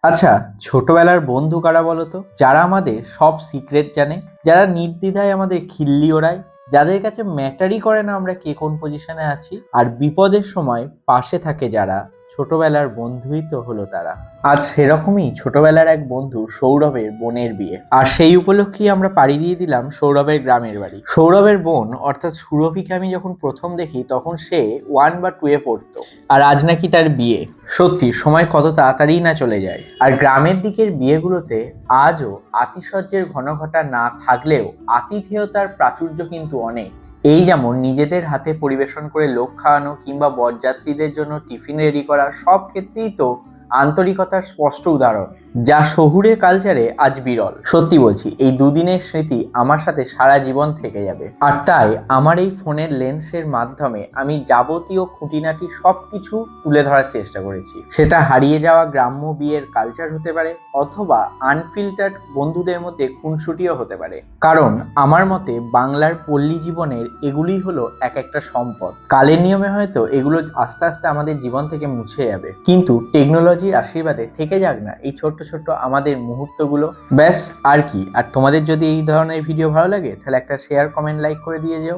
আচ্ছা, ছোটবেলার বন্ধু কারা বলতো? যারা আমাদের সব সিক্রেট জানে, যারা নির্দ্বিধায় আমাদের খিল্লি ওড়ায়, যাদের কাছে ম্যাটারই করে না আমরা কে কোন পজিশনে আছি, আর বিপদের সময় পাশে থাকে যারা, ছোটবেলার বন্ধুই তো হলো তারা। আজ সেরকমই ছোটবেলার এক বন্ধু সৌরভের বোনের বিয়ে, আর সেই উপলক্ষেই আমরা পাড়ি দিয়ে দিলাম সৌরভের গ্রামের বাড়ি। সৌরভের বোন অর্থাৎ সুরভিকে আমি যখন প্রথম দেখি তখন সে 1 বা 2-এ পড়তো, আর আজ নাকি তার বিয়ে। সত্যি সময় কত তাড়াতাড়ি না চলে যায়। আর গ্রামের দিকের বিয়েগুলোতে আজও আতিশয্যের ঘনঘটা না থাকলেও আতিথেয়তার প্রাচুর্য কিন্তু অনেক। এই যেমন নিজেদের হাতে পরিবেশন করে লোক খাওয়ানো কিংবা বরযাত্রীদের জন্য টিফিন রেডি করা, সব ক্ষেত্রেই তো আন্তরিকতার স্পষ্ট উদাহরণ, যা শহুরে কালচারে আজ বিরল। সত্যি বলছি, এই দুদিনের স্মৃতি আমার সাথে সারা জীবন থেকে যাবে। আর তাই আমার এই ফোনের লেন্সের মাধ্যমে আমি যাবতীয় খুঁটিনাটি সবকিছু তুলে ধরার চেষ্টা করেছি। সেটা হারিয়ে যাওয়া গ্রাম্য বিয়ের কালচার হতে পারে, অথবা আনফিল্টার্ড বন্ধুদের মধ্যে খুনসুটিও হতে পারে। কারণ আমার মতে বাংলার পল্লী জীবনের এগুলোই হলো এক একটা সম্পদ। কালের নিয়মে হয়তো এগুলো আস্তে আস্তে আমাদের জীবন থেকে মুছে যাবে, কিন্তু টেকনোলজির আশীর্বাদে থেকে যাক না এই ছোট্ট ছোট্ট আমাদের মুহূর্তগুলো। ব্যাস, আর কি। আর তোমাদের যদি এই ধরনের ভিডিও ভালো লাগে তাহলে একটা শেয়ার, কমেন্ট, লাইক করে দিয়ে যেও।